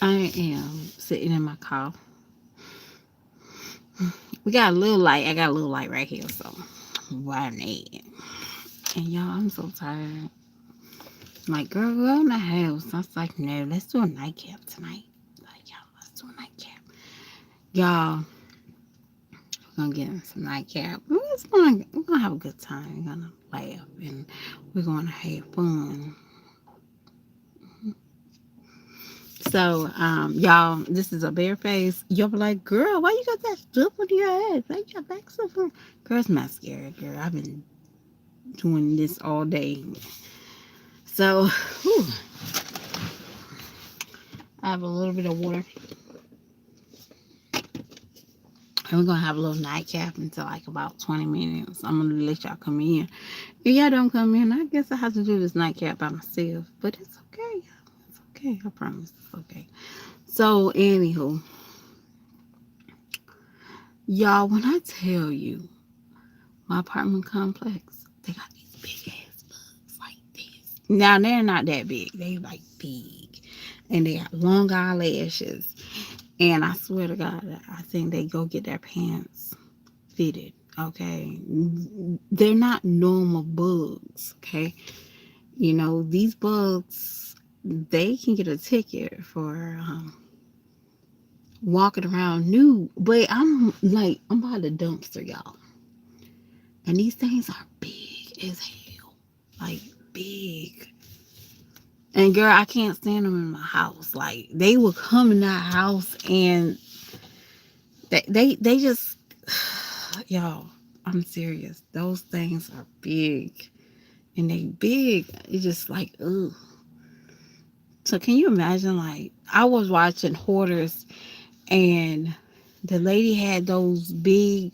I am sitting in my car. We got a little light. I got a little light right here, so why not? And y'all, I'm so tired. Like, girl, go in the house. I was like, no, let's do a nightcap tonight. Like, y'all, let's do a nightcap. Y'all, we're gonna get in some nightcap. We're gonna have a good time. We're gonna laugh and we're gonna have fun. So, y'all, this is a bare face. Y'all be like, girl, why you got that stuff on your ass? Why you got that stuff on? Girl, it's not scary, girl. I've been doing this all day. So, whew, I have a little bit of water. And we're gonna have a little nightcap until like about 20 minutes. I'm gonna let y'all come in. If y'all don't come in, I guess I have to do this nightcap by myself. But it's okay. It's okay. I promise it's okay. So, anywho, y'all, when I tell you my apartment complex, they got these big ass bugs like this. Now they're not that big. They like big. And they got long eyelashes. And I swear to God, I think they go get their pants fitted. Okay. They're not normal bugs. Okay. You know, these bugs, they can get a ticket for walking around nude. But I'm by the dumpster, y'all. And these things are big as hell. Like, big. And girl, I can't stand them in my house. Like, they will come in that house and they just, y'all, I'm serious. Those things are big. And they big. It's just like, ugh. So can you imagine, like, I was watching Hoarders and the lady had those big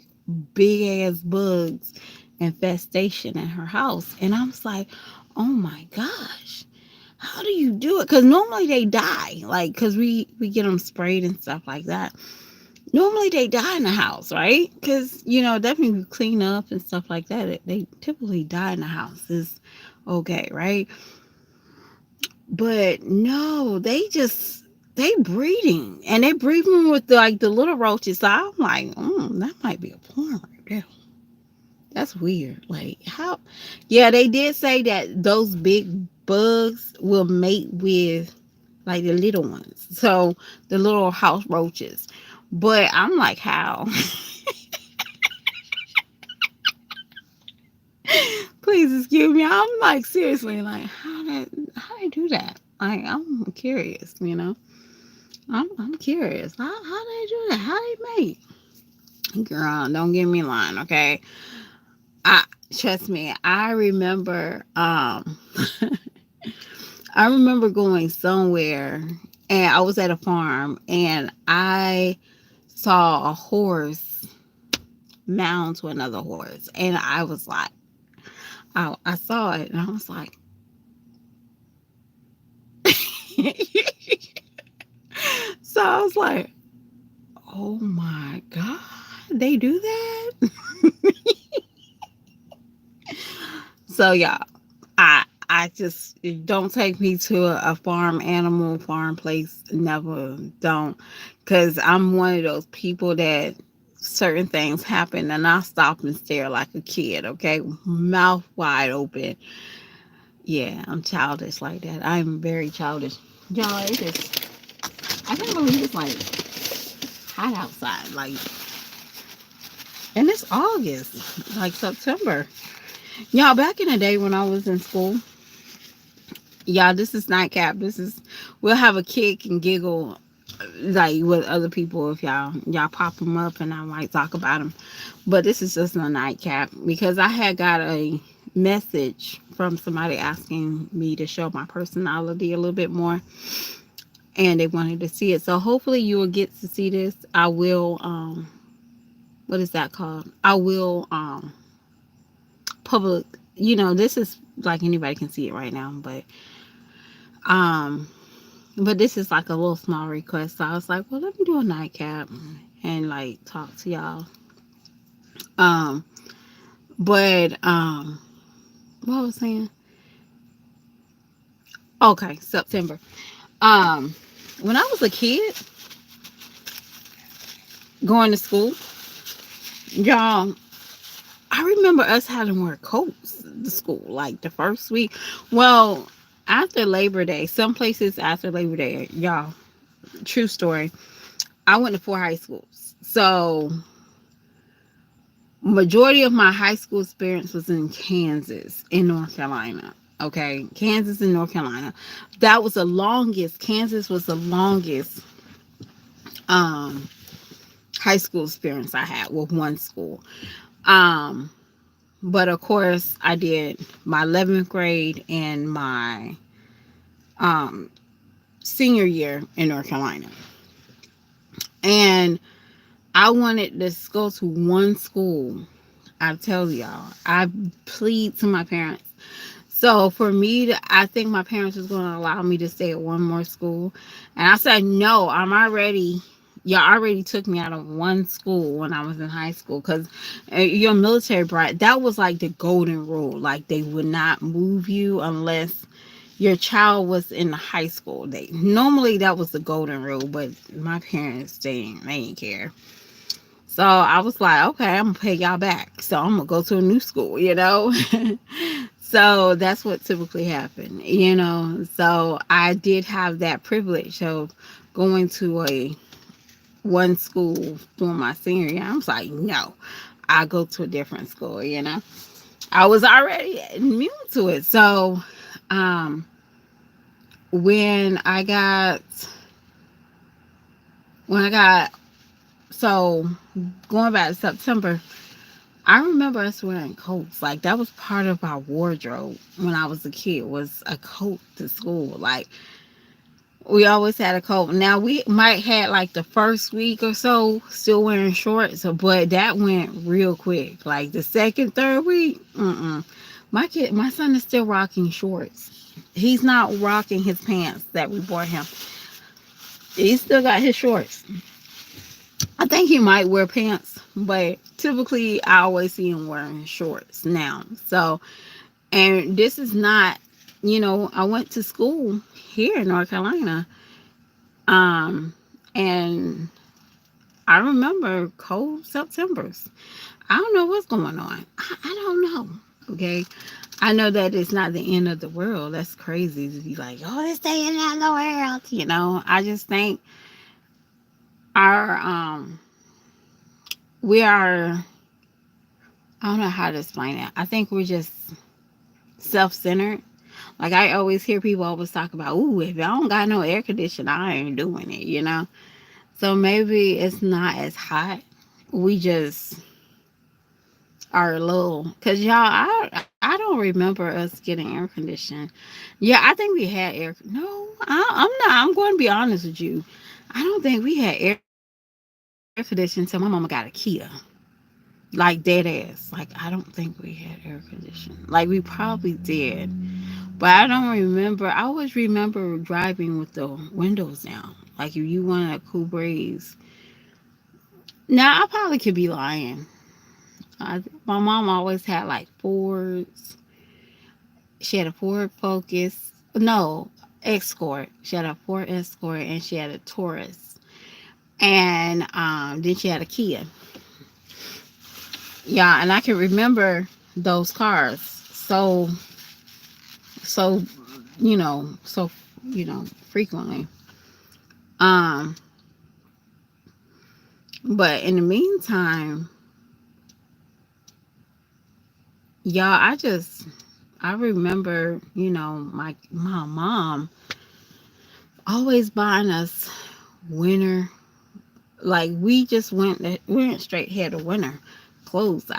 ass bugs infestation in her house. And I was like, oh my gosh, how do you do it? Because normally they die, like, because we get them sprayed and stuff like that. Normally they die in the house, right? Because, definitely we clean up and stuff like that. They typically die in the house. Is okay, right? But no, they breeding and they breeding with the little roaches. So I'm like, that might be a porn right there. That's weird. Like, how? Yeah, they did say that those big bugs will mate with like the little ones. So the little house roaches. But I'm like, how? Please excuse me. I'm like, seriously, like, how they do that? Like, I'm curious. I'm curious. How they do that? How they make? Girl, don't get me lying, okay? I trust me. I remember. I remember going somewhere, and I was at a farm, and I saw a horse mount to another horse, and I was like, I saw it, and I was like. So I was like, oh my God, they do that? So yeah, I just don't take me to a farm animal farm place. Never, don't, because I'm one of those people that certain things happen and I stop and stare like a kid. Okay, mouth wide open. Yeah, I'm childish like that. I'm very childish. Y'all, I can't believe it's like hot outside. Like, and it's August, like September. Y'all, back in the day when I was in school, y'all, this is nightcap. We'll have a kick and giggle like with other people if y'all pop them up and I might talk about them. But this is just a nightcap because I had got a message from somebody asking me to show my personality a little bit more and they wanted to see it. So hopefully you will get to see this. I will what is that called? I will public, this is like anybody can see it right now, um but this is like a little small request. So I was like, well, let me do a nightcap and like talk to y'all. um but what I was saying, okay, September. um when I was a kid going to school, y'all, I remember us having to wear coats to school, like the first week. Well, after Labor Day, some places after Labor Day, y'all, true story. I went to four high schools. So, majority of my high school experience was in Kansas, in North Carolina. Okay, Kansas and North Carolina. That was the longest. Kansas was the longest um high school experience I had with one school. Um, but of course, I did my 11th grade and my um, senior year in North Carolina. And I wanted to go to one school. I tell y'all, I plead to my parents. So for me, I think my parents was going to allow me to stay at one more school. And I said, no, I'm already, y'all already took me out of one school when I was in high school because you're a military brat. That was like the golden rule. Like they would not move you unless your child was in high school. They normally that was the golden rule, but my parents they didn't care. So I was like, okay, I'm gonna pay y'all back. So I'm gonna go to a new school. So that's what typically happened. So I did have that privilege of going to a one school during my senior year. I was like, no, I go to a different school. I was already immune to it. So um when I got when I got so going back to September, I remember us wearing coats. Like that was part of our wardrobe when I was a kid was a coat to school. Like we always had a coat. Now we might had like the first week or so still wearing shorts, but that went real quick. Like the second, third week, my son is still rocking shorts. He's not rocking his pants that we bought him. He still got his shorts. I think he might wear pants, but typically I always see him wearing shorts now. So, and this is not, I went to school here in North Carolina. Um, and I remember cold Septembers. I don't know what's going on. I don't know. Okay. I know that it's not the end of the world. That's crazy to be like, oh, it's the end of the world. I just think our, we are, I don't know how to explain it. I think we're just self-centered. Like I always hear people always talk about, ooh, if I don't got no air conditioning, I ain't doing it. So maybe it's not as hot. We just are a little, cause y'all, I don't remember us getting air conditioning. Yeah, I think we had air. No, I'm not. I'm going to be honest with you. I don't think we had air conditioning until my mama got a Kia. Like dead ass. Like I don't think we had air conditioning. Like we probably did, but I don't remember. I always remember driving with the windows down. Like if you wanted a cool breeze. Now I probably could be lying. My mom always had like Fords. She had a Ford Focus. No, Escort. She had a Ford Escort and she had a Taurus. And then she had a Kia. Yeah, and I can remember those cars. So frequently. Um, but in the meantime, y'all, I remember, my mom always buying us winter. Like we went straight here to winter clothes.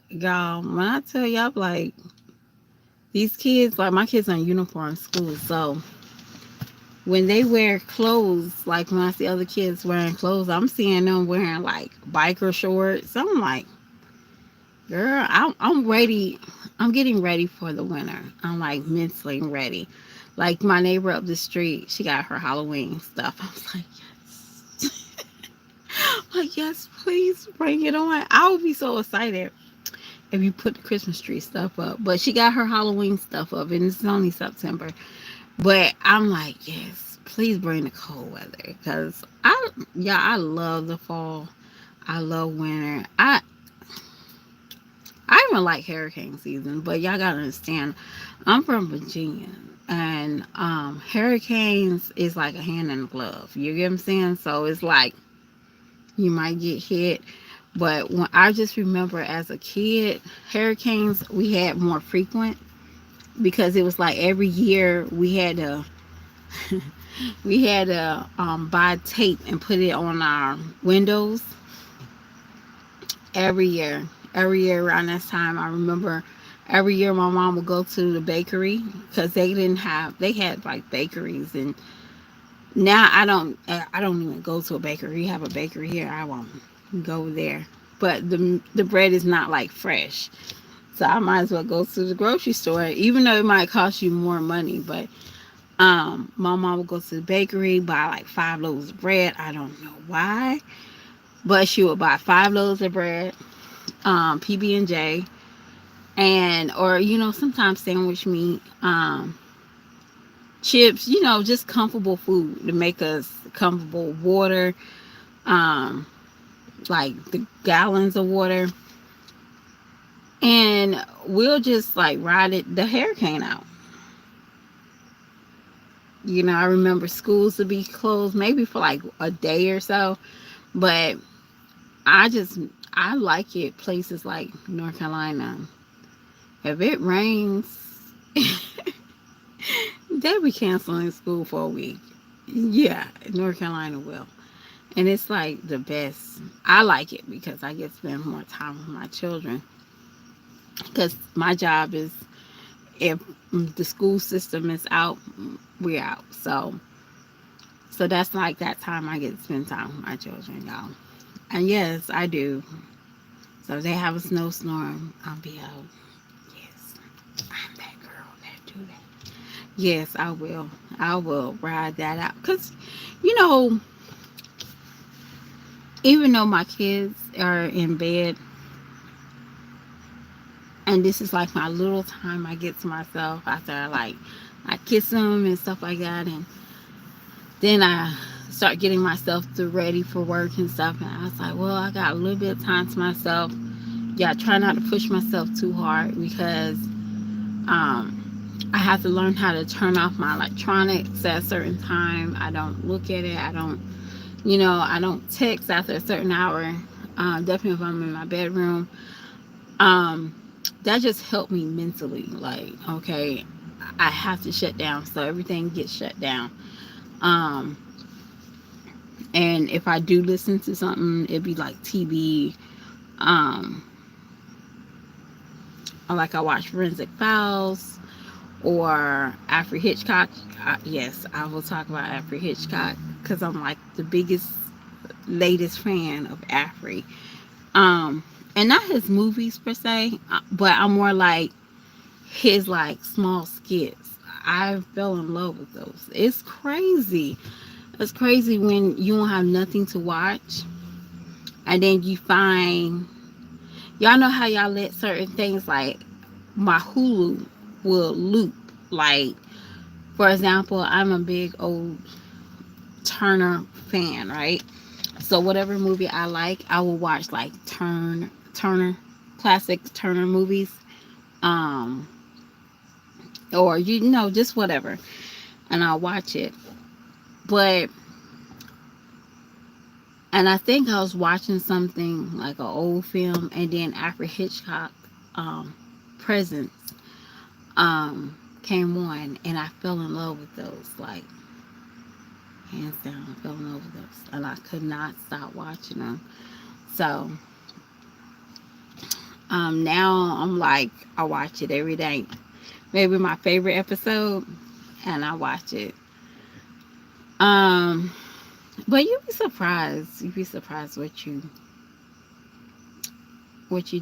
Y'all, when I tell y'all, like these kids, like my kids are in uniform school, so when they wear clothes, like when I see other kids wearing clothes, I'm seeing them wearing like biker shorts. I'm like, girl, I'm ready. I'm getting ready for the winter. I'm like mentally ready. Like my neighbor up the street, she got her Halloween stuff. I was like, yes. Like, yes, please bring it on. I would be so excited if you put the Christmas tree stuff up. But she got her Halloween stuff up, and it's only September. But I'm like, yes, please bring the cold weather, because I love the fall. I love winter. I even like hurricane season, but y'all gotta understand, I'm from Virginia, and hurricanes is like a hand in a glove. You get what I'm saying? So it's like you might get hit, but when I just remember as a kid, hurricanes we had more frequent, because it was like every year we had to buy tape and put it on our windows every year. Every year around this time, I remember every year my mom would go to the bakery, because they had like bakeries, and now I don't even go to a bakery. We have a bakery here, I won't go there. But the bread is not like fresh, so I might as well go to the grocery store, even though it might cost you more money. But my mom would go to the bakery, buy like 5 loaves of bread. I don't know why, but she would buy 5 loaves of bread, PB&J, and or sometimes sandwich meat, chips, just comfortable food to make us comfortable. Water, um, like the gallons of water, and we'll just like ride the hurricane out. I remember schools to be closed maybe for like a day or so, but I just I like it. Places like North Carolina, if it rains, they'll be canceling school for a week. Yeah, North Carolina will. And it's like the best. I like it because I get to spend more time with my children. Because my job is, if the school system is out, we're out. So that's like that time I get to spend time with my children, y'all. And yes, I do. So if they have a snowstorm, I'll be out. Yes, I'm that girl that do that. Yes, I will. I will ride that out. Because, you know, even though my kids are in bed, and this is like my little time I get to myself after I kiss them and stuff like that, and then I start getting myself ready for work and stuff, and I was like, well, I got a little bit of time to myself. Yeah, try not to push myself too hard, because I have to learn how to turn off my electronics at a certain time. I don't look at it. I don't text after a certain hour. Definitely if I'm in my bedroom. Um, that just helped me mentally. Like, okay, I have to shut down, so everything gets shut down. Um, and if I do listen to something, it'd be like TV. Um, like I watch Forensic Files or Alfred Hitchcock. Yes, I will talk about Alfred Hitchcock because I'm like the biggest, latest fan of Alfred. Um, and not his movies per se, but I'm more like his small skits. I fell in love with those. It's crazy. It's crazy when you don't have nothing to watch, and then you find, y'all know how y'all let certain things like my Hulu will loop. Like, for example, I'm a big old Turner fan, right? So whatever movie I like, I will watch like Turner classic Turner movies, um, or just whatever, and I'll watch it. But and I think I was watching something like an old film, and then Alfred Hitchcock, um, Presence, came on, and I fell in love with those. Like, hands down, I fell in love with those, and I could not stop watching them. So now I'm like, I watch it every day. Maybe my favorite episode, and I watch it. Um, but you'd be surprised. You'd be surprised what you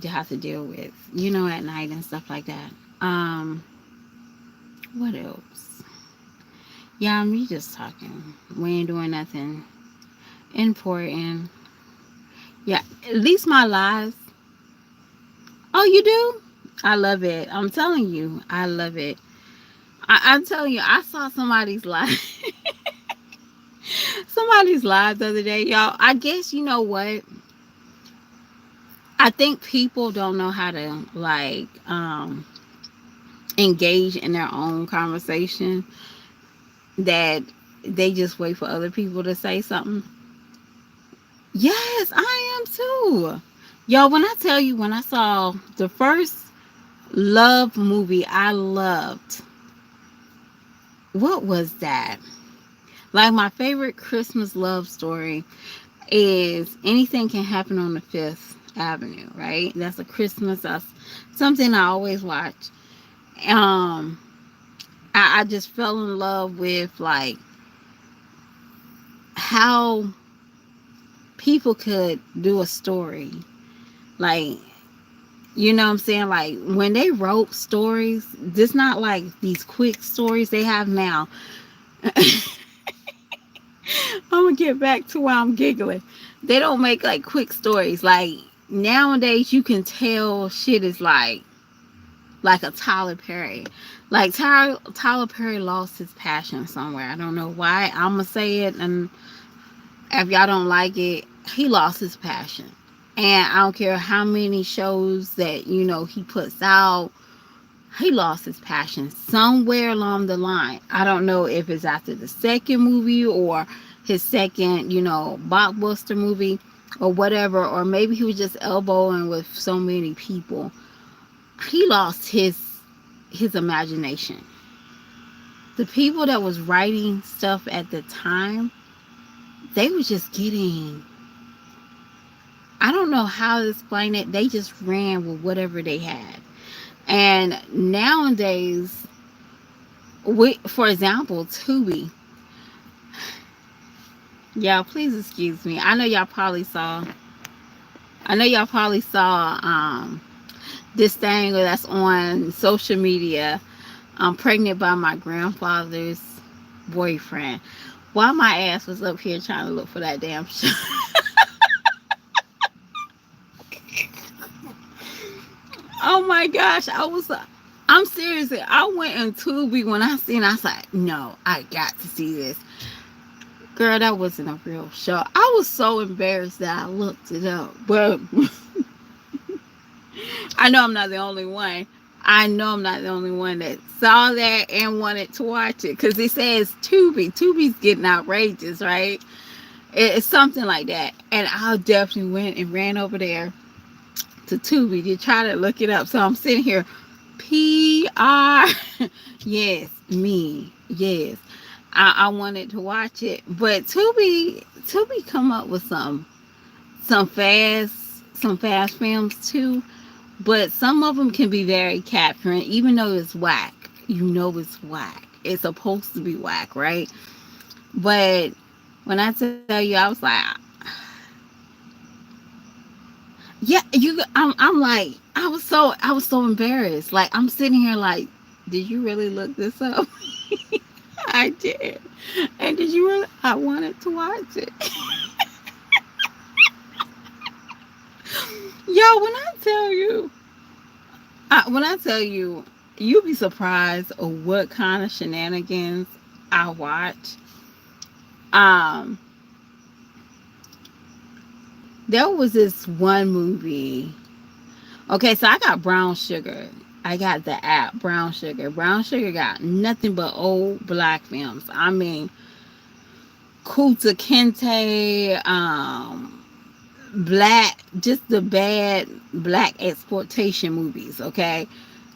have to deal with, at night and stuff like that. What else? Yeah, me just talking. We ain't doing nothing important. Yeah, at least my lives. Oh, you do? I love it. I'm telling you, I love it. I'm telling you, I saw somebody's live. somebody's live the other day, y'all. I guess you know what? I think people don't know how to like engage in their own conversation, that they just wait for other people to say something. Yes, I am too. Y'all, when I tell you, when I saw the first love movie I loved, what was that? Like, my favorite Christmas love story is Anything Can Happen on the Fifth Avenue, right? That's a Christmas, that's something I always watch. Um, I just fell in love with like how people could do a story. Like, you know what I'm saying? Like, when they wrote stories, just not like these quick stories they have now. I'm gonna get back to why I'm giggling. They don't make like quick stories. Like, nowadays, you can tell shit is like a Tyler Perry. Like, Tyler Perry lost his passion somewhere. I don't know why. I'm gonna say it, and if y'all don't like it, he lost his passion. And I don't care how many shows that he puts out, he lost his passion somewhere along the line. I don't know if it's after the second movie or his second, blockbuster movie or whatever, or maybe he was just elbowing with so many people. He lost his imagination. The people that was writing stuff at the time, they was just getting, I don't know how to explain it. They just ran with whatever they had. And nowadays, for example, Tubi. Y'all, please excuse me. I know y'all probably saw. I know y'all probably saw this thing that's on social media. I'm pregnant by my grandfather's boyfriend. While my ass was up here trying to look for that damn show. Oh my gosh, I'm serious. I went in Tubi when I seen it, I was like, no, I got to see this. Girl, that wasn't a real show. I was so embarrassed that I looked it up. But I know I'm not the only one. I know I'm not the only one that saw that and wanted to watch it. Because it says Tubi. Tubi's getting outrageous, right? It's something like that. And I definitely went and ran over there to Tubi to try to look it up. So I'm sitting here, PR. Yes, me. Yes. I wanted to watch it. But Tubi come up with some fast films too. But some of them can be very capturing, even though it's whack. You know it's whack. It's supposed to be whack, right? But when I tell you, I was like, yeah, I'm like, I was so embarrassed. Like, I'm sitting here like, did you really look this up? I did. And did you really? I wanted to watch it. Yo, when I tell you, you'll be surprised of what kind of shenanigans I watch. Um, there was this one movie. Okay, so I got Brown Sugar. I got the app Brown Sugar. Brown Sugar got nothing but old black films. I mean, Kuta Kente, black, just the bad black exploitation movies. Okay,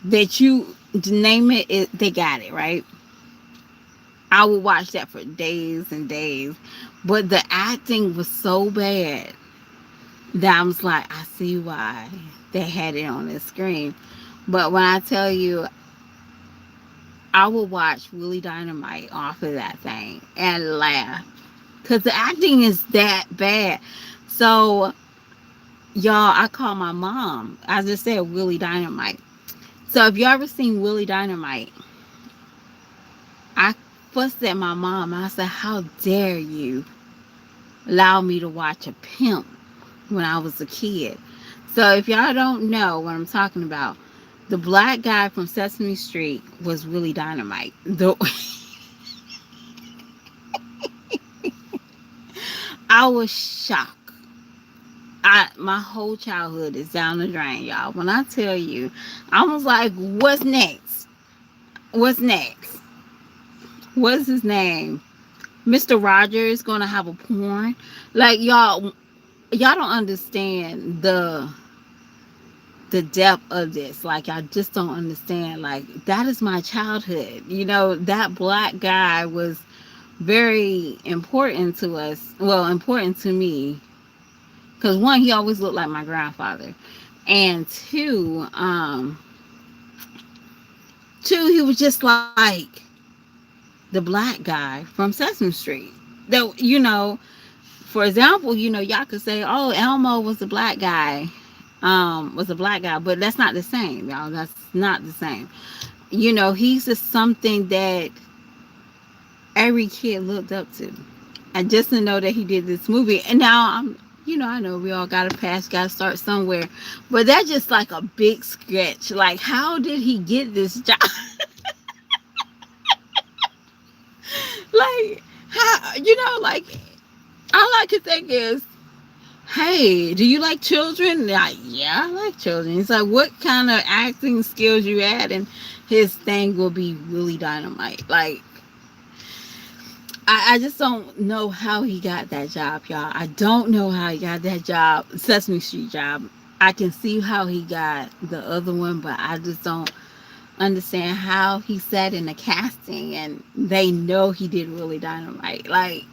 that you name it, they got it right. I would watch that for days and days, but the acting was so bad that I was like, I see why they had it on the screen. But when I tell you, I will watch Willie Dynamite off of that thing and laugh because the acting is that bad. So, y'all, I call my mom. I just said Willie Dynamite. So, if you ever seen Willie Dynamite, I fussed at my mom. I said, how dare you allow me to watch a pimp when I was a kid? So, if y'all don't know what I'm talking about, the black guy from Sesame Street was Willie Dynamite. I was shocked. My whole childhood is down the drain, y'all. When I tell you, I was like, what's next? What's next? What's his name? Mr. Rogers gonna have a porn? Like y'all don't understand the depth of this. Like I just don't understand. Like that is my childhood. That black guy was very important to us. Well, important to me because one, he always looked like my grandfather, and two, he was just like the black guy from Sesame Street. That for example, y'all could say, "Oh, Elmo was the black guy." Was a black guy, but that's not the same, y'all. That's not the same. He's just something that every kid looked up to. I just didn't know that he did this movie, and now I know we all got to pass, got to start somewhere, but that's just like a big sketch. Like, how did he get this job? Like, how, like, all I could think is, hey, do you like children? Like, yeah, I like children. He's like, what kind of acting skills you had? And his thing will be really dynamite. Like, I just don't know how he got that job, y'all. I don't know how he got that job, Sesame Street job. I can see how he got the other one, but I just don't understand how he sat in the casting and they know he did really dynamite. Like,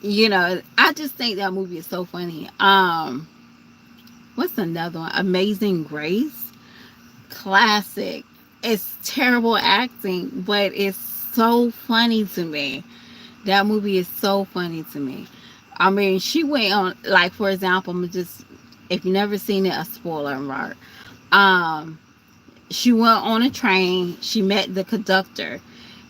I just think that movie is so funny. What's another one? Amazing Grace. Classic. It's terrible acting, but it's so funny to me. That movie is so funny to me. I mean, she went on, like, for example, if you never seen it, a spoiler alert. She went on a train. She met the conductor,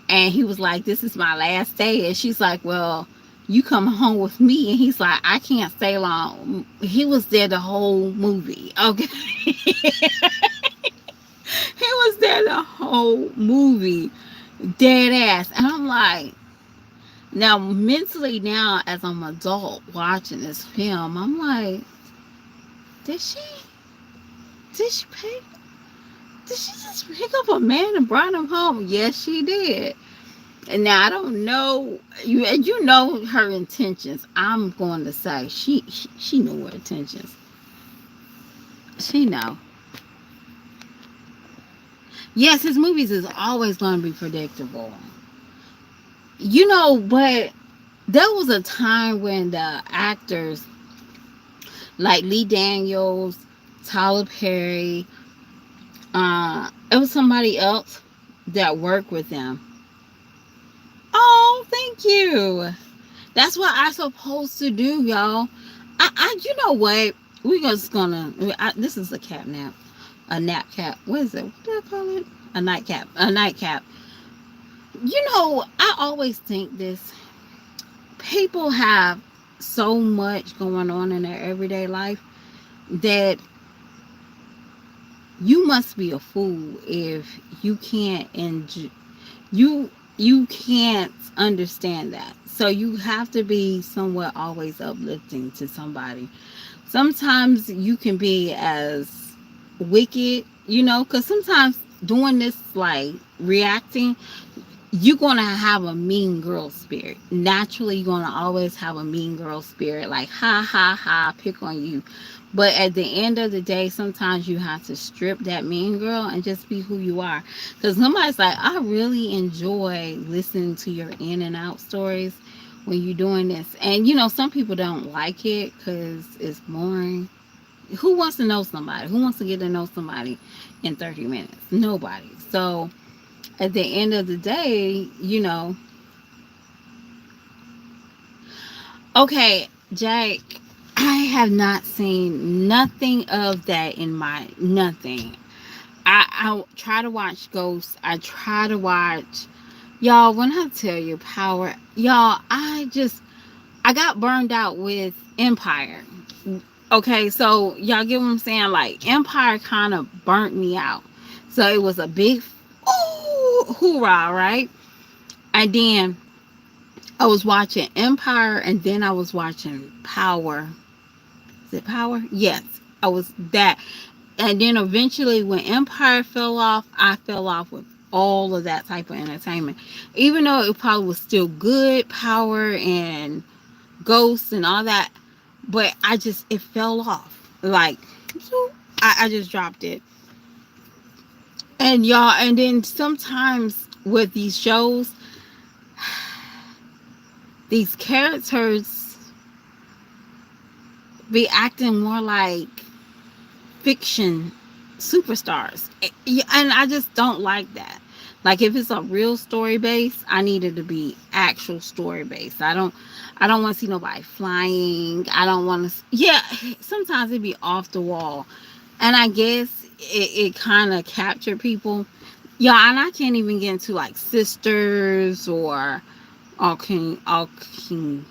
and he was like, "This is my last day," and she's like, "Well, you come home with me." And he's like, "I can't stay long." He was there the whole movie. Okay. He was there the whole movie, dead ass. And I'm like, now mentally, now as I'm an adult watching this film, I'm like, did she did she pay did she just pick up a man and brought him home? Yes, she did. And now I don't know you, and you know her intentions. I'm going to say she knew her intentions. She know. Yes, his movies is always going to be predictable. But there was a time when the actors like Lee Daniels, Tyler Perry, it was somebody else that worked with them. Oh, thank you. That's what I supposed to do, y'all. You know what? We just gonna. This is a cat nap, a nap cap. What is it? What do I call it? A nightcap. A nightcap. I always think this. People have so much going on in their everyday life that you must be a fool if you can't you can't understand that. So you have to be somewhat always uplifting to somebody. Sometimes you can be as wicked, because sometimes doing this, like reacting, you're gonna have a mean girl spirit. Naturally, you're gonna always have a mean girl spirit, like ha ha ha, pick on you. But at the end of the day, sometimes you have to strip that mean girl and just be who you are. Because somebody's like, I really enjoy listening to your in and out stories when you're doing this. And some people don't like it because it's boring. Who wants to know somebody? Who wants to get to know somebody in 30 minutes? Nobody. So at the end of the day, okay, Jake, I have not seen nothing of that in my nothing. I try to watch Ghosts. I try to watch, y'all. When I tell you Power, y'all, I got burned out with Empire. Okay, so y'all get what I'm saying? Like, Empire kind of burnt me out. So it was a big ooh hoorah, right? And then I was watching Empire, and then I was watching Power. Is it Power? Yes, I was that. And then eventually, when Empire fell off, I fell off with all of that type of entertainment. Even though it probably was still good, Power and Ghosts and all that, but it fell off. Like, so I just dropped it. And y'all, and then sometimes with these shows, these characters be acting more like fiction superstars. And I just don't like that. Like, if it's a real story base, I need it to be actual story base. I don't want to see nobody flying. I don't want to, yeah, sometimes it be off the wall. And I guess it kind of captured people. Yeah, and I can't even get into like Sisters or all King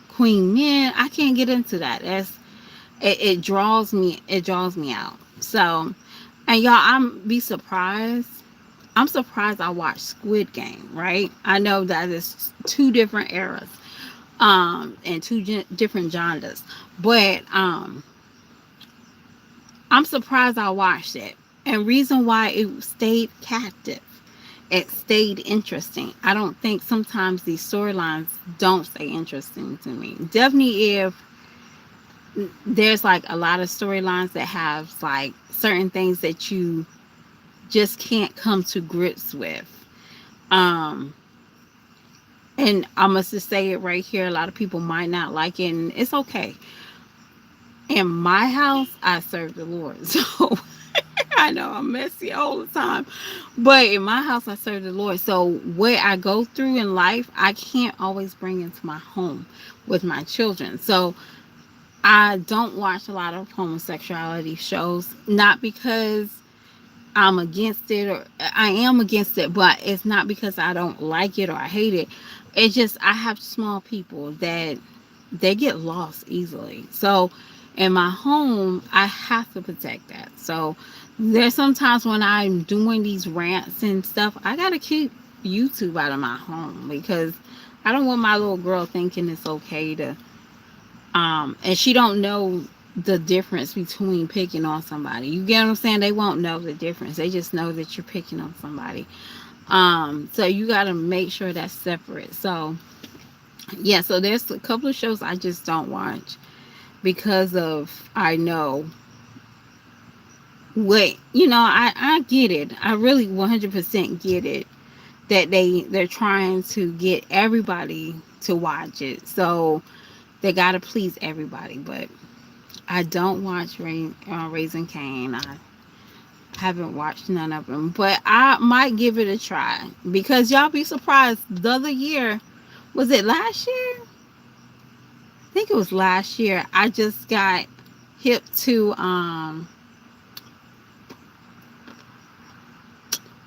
Queen Men. I can't get into that. It draws me out. So, and y'all, I'm surprised I watched Squid Game, right? I know that it's two different eras, and two different genres, but I'm surprised I watched it. And reason why it stayed captive, it stayed interesting. I don't think sometimes these storylines don't stay interesting to me. Definitely if there's like a lot of storylines that have like certain things that you just can't come to grips with. Um, and I must just say it right here. A lot of people might not like it, and it's okay. In my house, I serve the Lord. So I know I'm messy all the time, but in my house, I serve the Lord. So what I go through in life, I can't always bring into my home with my children. So I don't watch a lot of homosexuality shows, not because I'm against it, or I am against it, but it's not because I don't like it or I hate it. It's just I have small people that they get lost easily. So in my home, I have to protect that. So there's sometimes when I'm doing these rants and stuff, I gotta keep YouTube out of my home because I don't want my little girl thinking it's okay to and she don't know the difference between picking on somebody. You get what I'm saying? They won't know the difference. They just know that you're picking on somebody. So you got to make sure that's separate. So yeah, so there's a couple of shows I just don't watch because of I know what I get it. I really 100% get it that they're trying to get everybody to watch it. So they got to please everybody, but I don't watch Raising Cane. I haven't watched none of them, but I might give it a try because y'all be surprised. The other year, was it last year? I think it was last year. I just got hip to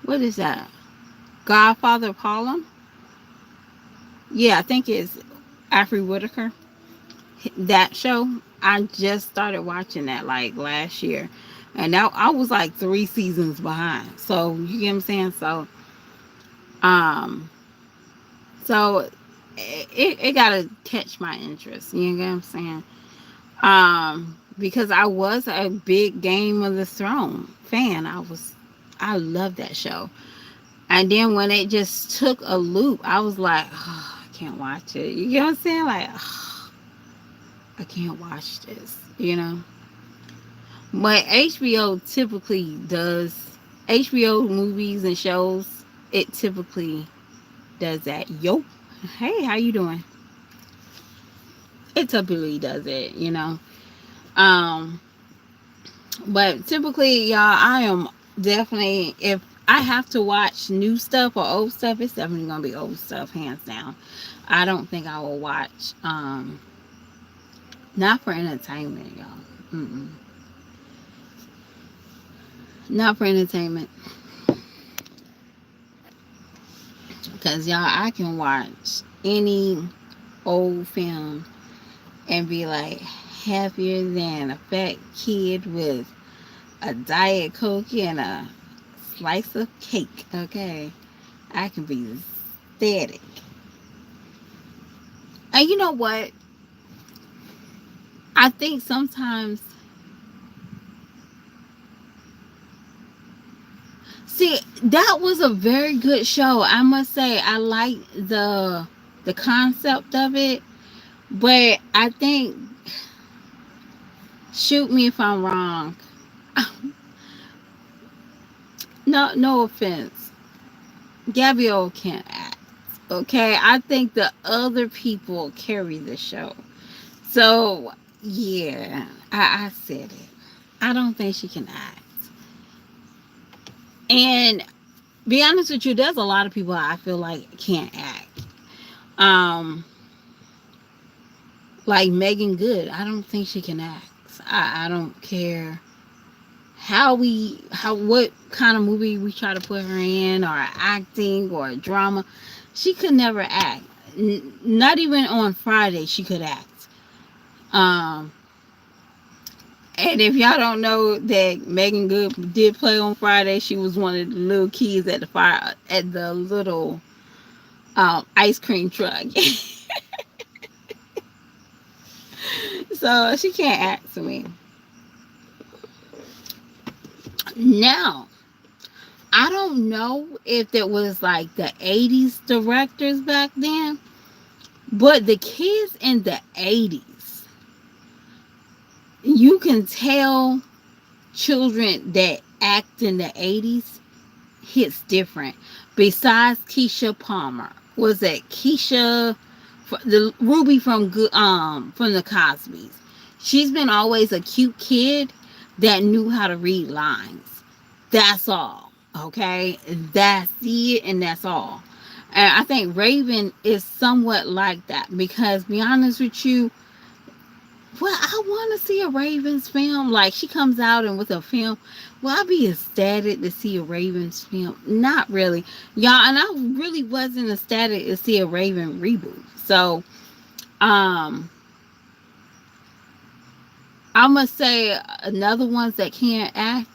what is that? Godfather of Harlem. Yeah, I think it's Afri Whitaker. That show, I just started watching that like last year, and now I was like 3 seasons behind. So you get what I'm saying. Um so it gotta catch my interest, you get what I'm saying. Because I was a big Game of the Throne fan. I love that show, and then when it just took a loop, I was like, oh, I can't watch it, you get what I'm saying, like, oh, I can't watch this, But HBO movies and shows, it typically does that. Yo, hey, how you doing? It typically does it. Um, but typically, y'all, I am definitely, if I have to watch new stuff or old stuff, it's definitely gonna be old stuff, hands down. I don't think I will watch, not for entertainment, y'all. Mm-mm. Not for entertainment. Because, y'all, I can watch any old film and be like happier than a fat kid with a Diet Coke and a slice of cake. Okay. I can be ecstatic. And you know what? I think sometimes, see, that was a very good show. I must say, I like the concept of it, but I think, shoot me if I'm wrong. No, no offense. Gabrielle can't act. Okay, I think the other people carry the show. So yeah, I said it. I don't think she can act. And be honest with you, there's a lot of people I feel like can't act. Um, like Megan Good, I don't think she can act. I don't care how what kind of movie we try to put her in, or acting or drama. She could never act. Not even on Friday she could act. Um, and if y'all don't know that Megan Good did play on Friday, she was one of the little kids at the fire at the little ice cream truck. So she can't act to me. Now, I don't know if it was like the 80s directors back then, but the kids in the 80s, you can tell children that act in the 80s hits different. Besides Keisha Palmer, was that Keisha, the Ruby from the Cosbys? She's been always a cute kid that knew how to read lines. That's all. Okay, that's it, and that's all. And I think Raven is somewhat like that because, be honest with you, well, I want to see a Ravens film. Like, she comes out and with a film, well, I'd be ecstatic to see a Ravens film. Not really, y'all. And I really wasn't ecstatic to see a Raven reboot. So, um, I must say another ones that can't act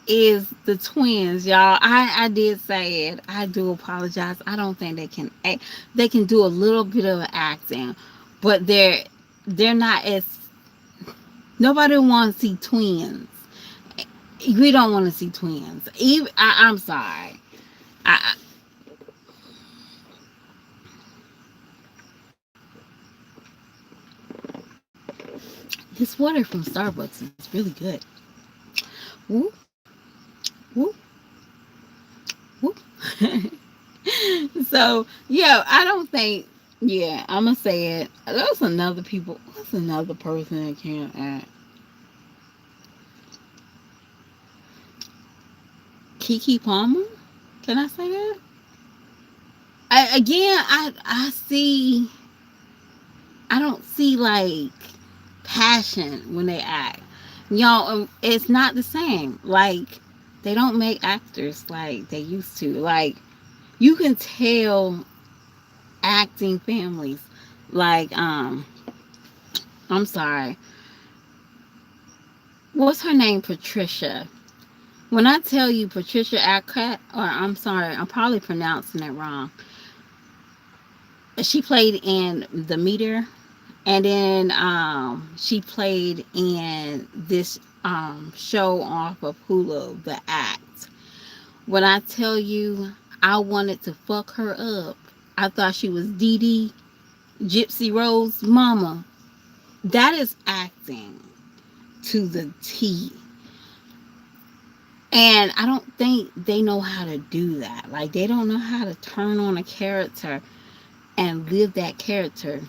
is the twins, y'all. I did say it. I do apologize. I don't think they can act. They can do a little bit of acting, but they're not as, nobody wants to see twins. We don't want to see twins. Even I'm sorry. I This water from Starbucks is really good. Woo, woo, woo. So yeah, I don't think. Yeah, I'm gonna say it. There's another people. What's another person that can't act? Kiki Palmer. Can I say that? I see. I don't see like passion when they act. Y'all, it's not the same. Like, they don't make actors like they used to. Like, you can tell acting families. Like, I'm sorry. What's her name? Patricia. When I tell you Patricia Arquette, or I'm sorry, I'm probably pronouncing it wrong. She played in The Meter, and then she played in this show off of Hulu, The Act. When I tell you I wanted to fuck her up, I thought she was Dee Dee, Gypsy Rose mama. That is acting to the T. And I don't think they know how to do that. Like, they don't know how to turn on a character and live that character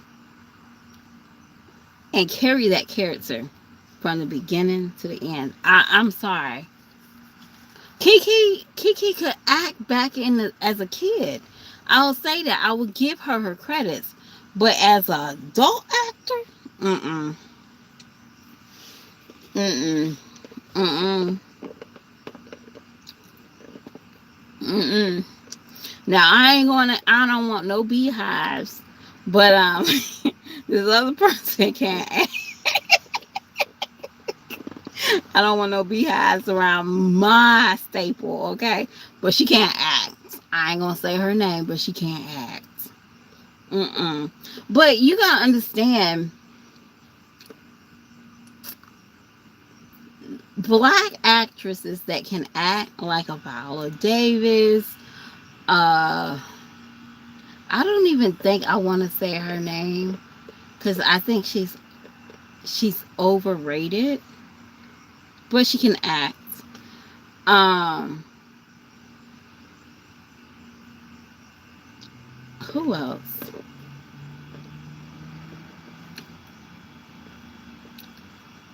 and carry that character from the beginning to the end. I'm sorry. Kiki could act back as a kid. I'll say that. I will give her her credits. But as an adult actor, mm-mm, mm-mm, mm-mm, mm-mm. Now, I don't want no beehives, but this other person can't act. I don't want no beehives around my staple, okay? But she can't act. I ain't gonna say her name, but she can't act. Mm-mm. But you gotta understand, black actresses that can act like a Viola Davis. Uh, I don't even think I want to say her name because I think she's overrated, but she can act. Um, who else?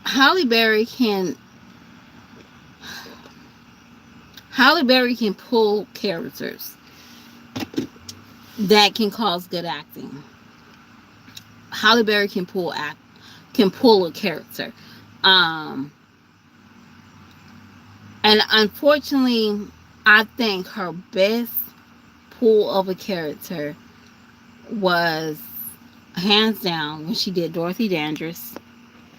Halle Berry can Halle Berry can pull characters that can cause good acting. Halle Berry can pull a character. Um, and unfortunately, I think her best pull of a character was hands down when she did Dorothy Dandridge.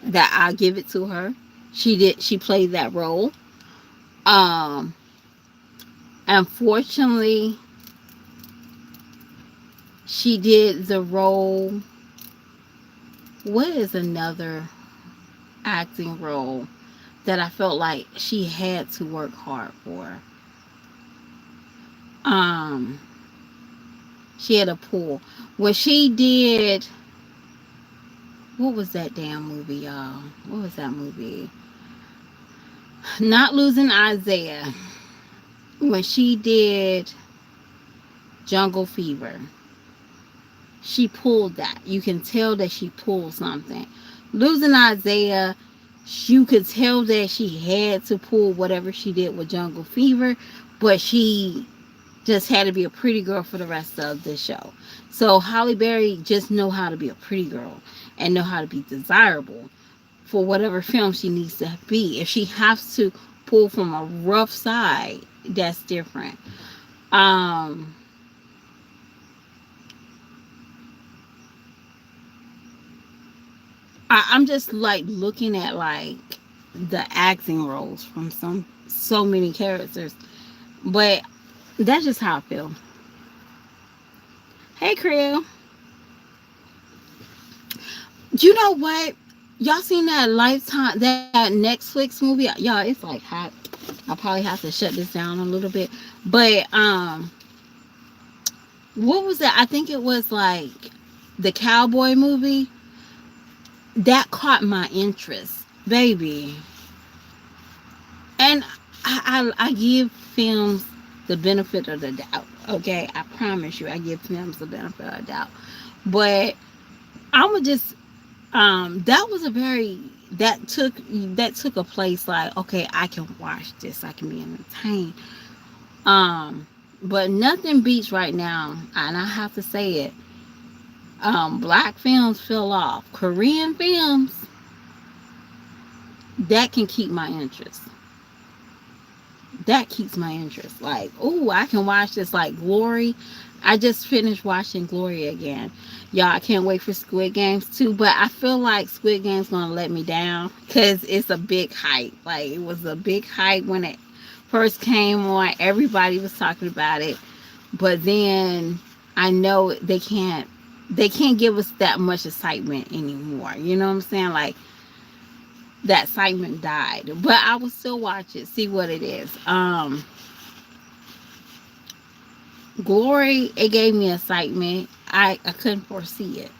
That I give it to her. She played that role. Um, Unfortunately, she did the role. What is another acting role that I felt like she had to work hard for? Um, she had a pull when she did. What was that damn movie, y'all? What was that movie? Not Losing Isaiah. When she did Jungle Fever, she pulled that. You can tell that she pulled something. Losing Isaiah, you could tell that she had to pull whatever she did with Jungle Fever, but she just had to be a pretty girl for the rest of the show. So Halle Berry just know how to be a pretty girl and know how to be desirable for whatever film she needs to be. If she has to pull from a rough side, that's different. Um, I'm just like looking at like the acting roles from so many characters, but that's just how I feel. Hey, Creel, you know what? Y'all seen that Lifetime, that Netflix movie? Y'all, it's like hot. I probably have to shut this down a little bit, but what was that? I think it was like the cowboy movie that caught my interest, baby. And I give films the benefit of the doubt. Okay, I promise you, I give films the benefit of the doubt. But I would just that was a very that took a place like, okay, I can watch this, I can be entertained. Um, but nothing beats right now, and I have to say it. Black films fell off. Korean films that can keep my interest. That keeps my interest. Like, oh, I can watch this. Like Glory. I just finished watching Glory again. Y'all, I can't wait for Squid Games too. But I feel like Squid Game's gonna let me down because it's a big hype. Like, it was a big hype when it first came on. Everybody was talking about it. But then I know they can't give us that much excitement anymore. You know what I'm saying? Like, that excitement died, but I will still watch it, see what it is. Glory, it gave me excitement. I couldn't foresee it.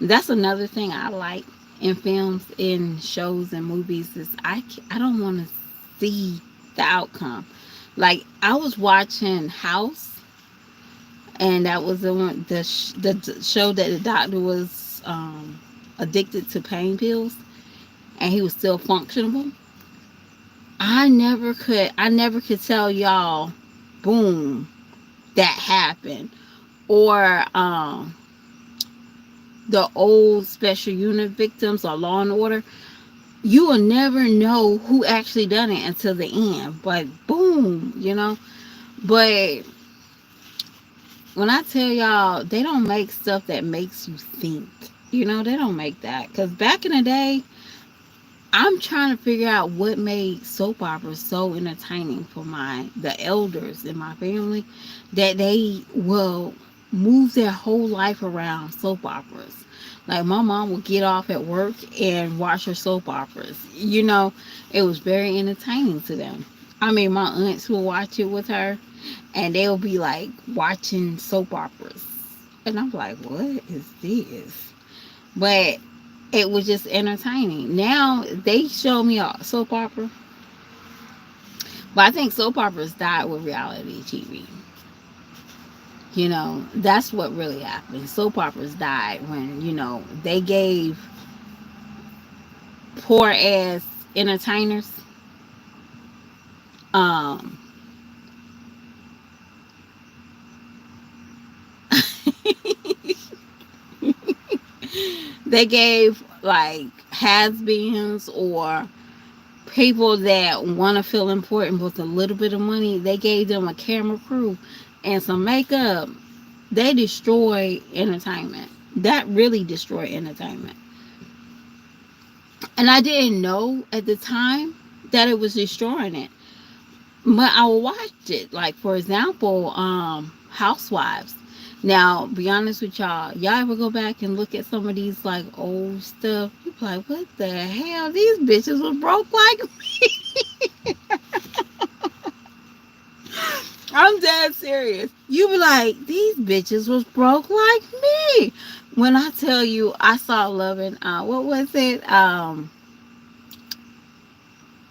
That's another thing I like in films, in shows and movies is I don't want to see the outcome. Like, I was watching House, and that was the one, the show that the doctor was addicted to pain pills, and he was still functional. I never could tell y'all, boom, that happened. Or the old special unit victims or Law and Order, you will never know who actually done it until the end. But boom, you know. But when I tell y'all, they don't make stuff that makes you think. You know, they don't make that. Because back in the day, I'm trying to figure out what made soap operas so entertaining for the elders in my family, that they will. move their whole life around soap operas. Like my mom would get off at work and watch her soap operas. It was very entertaining to them. I mean, my aunts would watch it with her, and they'll be like watching soap operas. And I'm like, what is this? But it was just entertaining. Now they show me a soap opera, but I think soap operas died with reality TV. That's what really happened. Soap operas died when, they gave poor ass entertainers um they gave like has-beens or people that want to feel important with a little bit of money. They gave them a camera crew and some makeup. They destroy entertainment. That really destroyed entertainment. And I didn't know at the time that it was destroying it. But I watched it. Like, for example, Housewives. Now, be honest with y'all ever go back and look at some of these like old stuff? You be like, what the hell? These bitches was broke like me. I'm dead serious. You be like, these bitches was broke like me. When I tell you, I saw Loving. What was it?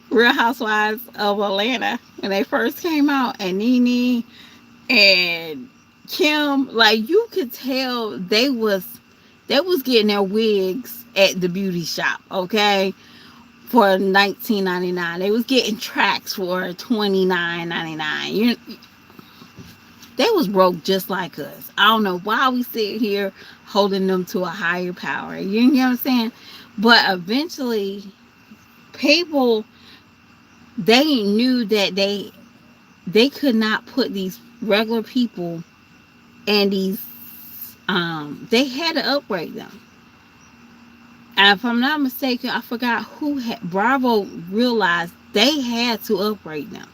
Real Housewives of Atlanta when they first came out, and Nene and Kim, like you could tell they was getting their wigs at the beauty shop, okay, for 19.99. They was getting tracks for 29.99. They was broke just like us. I don't know why we sit here holding them to a higher power. You know what I'm saying? But eventually, people they knew that they could not put these regular people and these they had to upgrade them. And if I'm not mistaken, I forgot who had Bravo realized they had to upgrade them.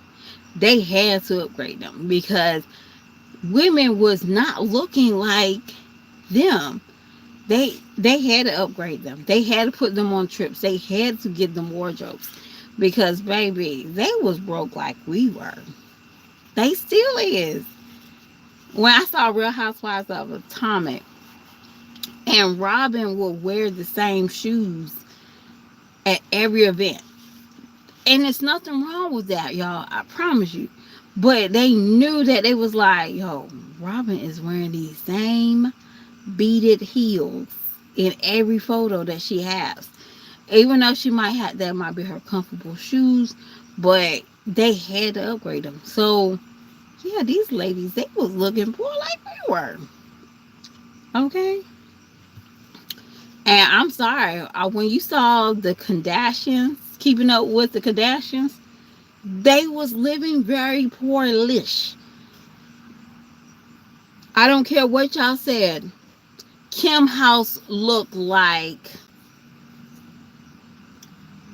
They had to upgrade them because women was not looking like them. They had to upgrade them. They had to put them on trips. They had to give them wardrobes because baby, they was broke like we were. They still is. When I saw Real Housewives of Atomic, and Robin would wear the same shoes at every event. And there's nothing wrong with that, y'all. I promise you. But they knew that they was like, yo, Robin is wearing these same beaded heels in every photo that she has. Even though she might have that might be her comfortable shoes, but they had to upgrade them. So yeah, these ladies they was looking poor like we were. Okay. And I'm sorry, when you saw the Kardashians, keeping up with the Kardashians, they was living very poorish. I don't care what y'all said. Kim house looked like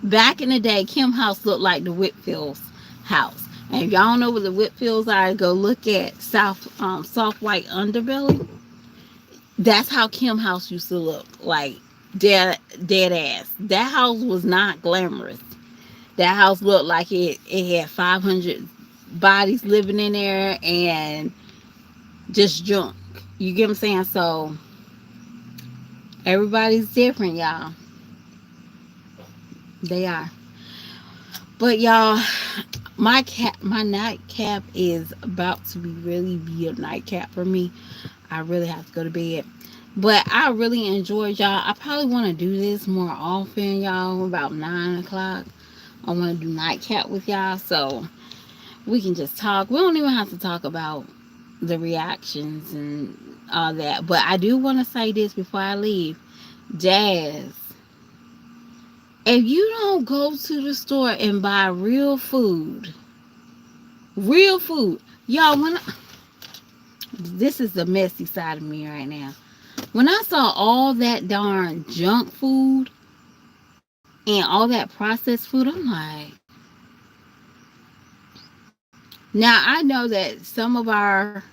back in the day. Kim house looked like the Whitfield's house. And if y'all don't know what the Whitfields are, go look at soft white underbelly. That's how Kim house used to look like. Dead ass. That house was not glamorous. That house looked like it had 500 bodies living in there and just junk. You get what I'm saying? So everybody's different, y'all. They are. But y'all, my nightcap is about to be a nightcap for me. I really have to go to bed. But I really enjoyed y'all. I probably want to do this more often, y'all. About 9 o'clock. I want to do nightcap with y'all. So we can just talk. We don't even have to talk about the reactions and all that. But I do want to say this before I leave. Jazz, if you don't go to the store and buy real food, y'all, this is the messy side of me right now. When I saw all that darn junk food and all that processed food, I'm like, now I know that some of our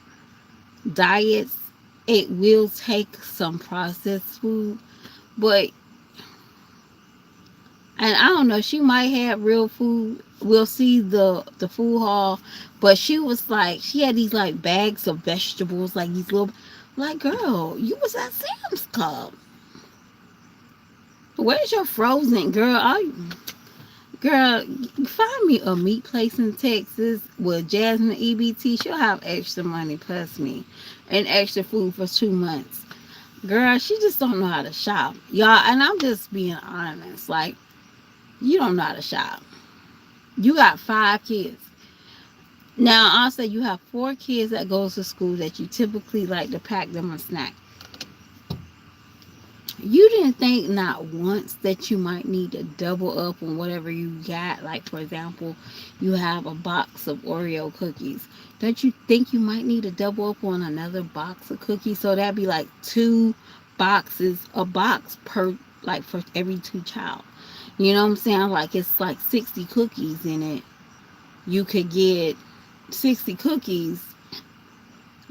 diets it will take some processed food, but and I don't know, she might have real food. We'll see the food hall, but she was like, she had these like bags of vegetables, like these little, like, girl, you was at Sam's Club. Where's your frozen, girl? Girl, find me a meat place in Texas with Jasmine EBT. She'll have extra money plus me, and extra food for 2 months. Girl, she just don't know how to shop, y'all. And I'm just being honest, like, you don't know how to shop. You got 5 kids. Now, I'll say you have 4 kids that goes to school that you typically like to pack them a snack. You didn't think not once that you might need to double up on whatever you got. Like, for example, you have a box of Oreo cookies. Don't you think you might need to double up on another box of cookies? So that'd be like 2 boxes, a box per, like, for every 2 child. You know what I'm saying? Like, it's like 60 cookies in it. You could get 60 cookies.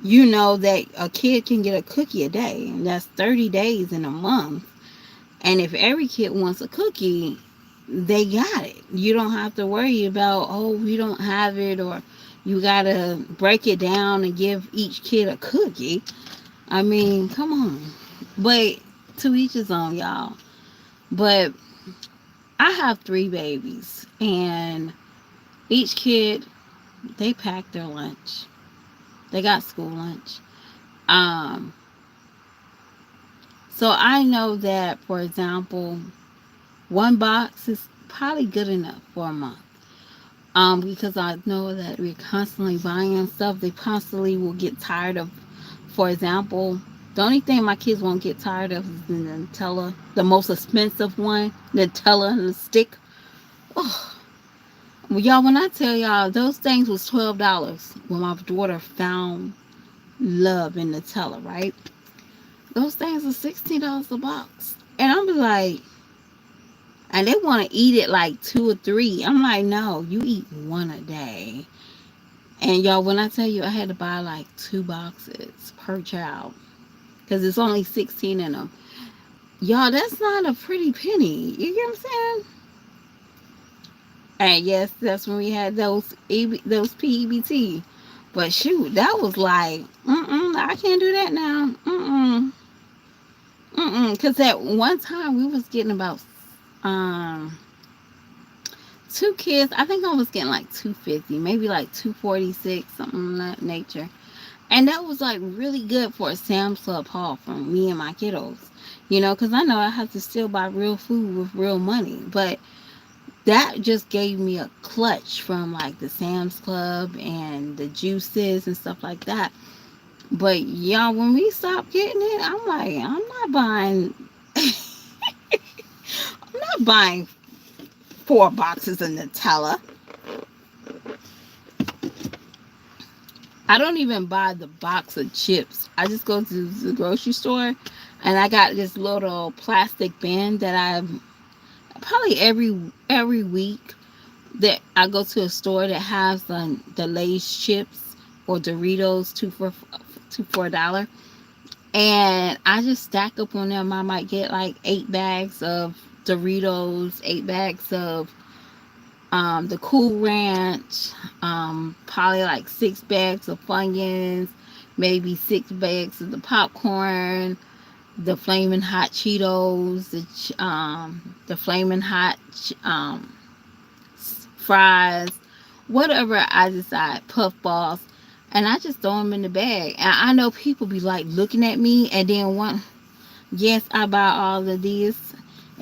You know that a kid can get a cookie a day, and that's 30 days in a month. And if every kid wants a cookie, they got it. You don't have to worry about, oh, we don't have it, or you got to break it down and give each kid a cookie. I mean, come on. But to each his own, y'all. But I have 3 babies, and each kid, they pack their lunch. They got school lunch. Um, so I know that, for example, 1 box is probably good enough for a month. Because I know that we're constantly buying stuff. They constantly will get tired of, for example, the only thing my kids won't get tired of is the Nutella, the most expensive one, Nutella and the stick. Oh, well, y'all, when I tell y'all those things was $12 when my daughter found love in Nutella, right? Those things are $16 a box. And I'm like, and they want to eat it like 2 or 3. I'm like, no, you eat one a day. And y'all, when I tell you I had to buy like 2 boxes per child, because it's only 16 in them. Y'all, that's not a pretty penny. You get what I'm saying? And yes, that's when we had those PEBT. But shoot, that was like, I can't do that now. Because at one time we was getting about um 2 kids. I think I was getting like 250, maybe like 246, something of that nature. And that was like really good for a Sam's Club haul from me and my kiddos. You know, because I know I have to still buy real food with real money. But that just gave me a clutch from like the Sam's Club and the juices and stuff like that. But y'all, when we stopped getting it, I'm like, I'm not buying. I'm not buying 4 boxes of Nutella. I don't even buy the box of chips. I just go to the grocery store, and I got this little plastic bin that I probably every week that I go to a store that has the Lay's chips or Doritos two for $1, and I just stack up on them. I might get like 8 bags of Doritos, 8 bags of the Cool Ranch, probably like 6 bags of Funyuns, maybe 6 bags of the popcorn, the flaming hot Cheetos, the flaming hot fries, whatever I decide, puff balls, and I just throw them in the bag. And I know people be like looking at me, and then one, yes, I buy all of these,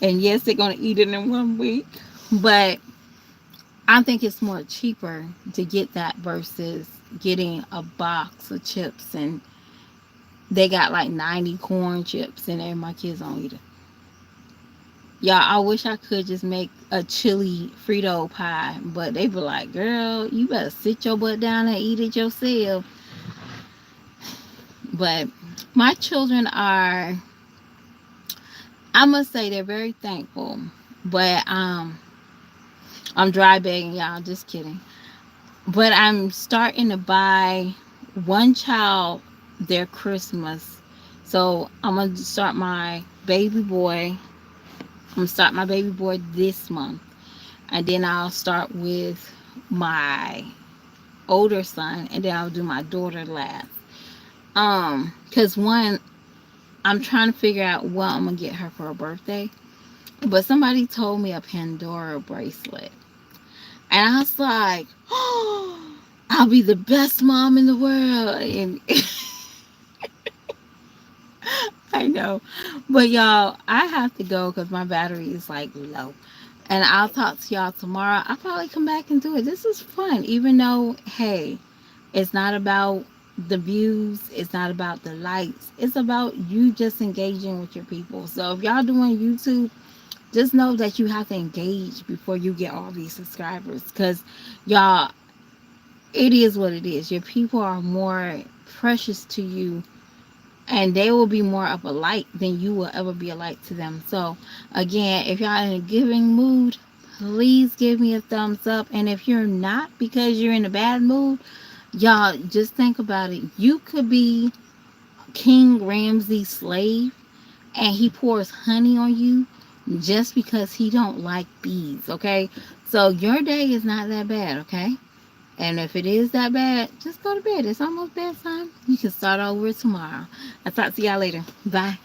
and yes, they're gonna eat it in one week, but I think it's more cheaper to get that versus getting a box of chips, and they got like 90 corn chips in there. My kids don't eat it. Y'all, I wish I could just make a chili Frito pie, but they be like, girl, you better sit your butt down and eat it yourself. But my children are, I must say, they're very thankful. But I'm dry begging y'all, just kidding. But I'm starting to buy one child their Christmas So I'm gonna start my baby boy. I'm gonna start my baby boy this month, and then I'll start with my older son, and then I'll do my daughter last. Cause one, I'm trying to figure out what I'm gonna get her for her birthday. But somebody told me a Pandora bracelet, and I was like, oh, I'll be the best mom in the world. And I know, but y'all, I have to go because my battery is like low. And I'll talk to y'all tomorrow. I'll probably come back and do it. This is fun, even though, hey, it's not about the views, it's not about the likes, it's about you just engaging with your people. So if y'all doing YouTube, just know that you have to engage before you get all these subscribers. Because, y'all, it is what it is. Your people are more precious to you, and they will be more of a light than you will ever be a light to them. So again, if y'all in a giving mood, please give me a thumbs up. And if you're not, because you're in a bad mood, y'all just think about it. You could be King Ramsay's slave, and he pours honey on you just because he don't like bees. Okay, so your day is not that bad. Okay, and if it is that bad, just go to bed. It's almost bedtime. You can start over tomorrow. I'll talk to y'all later. Bye.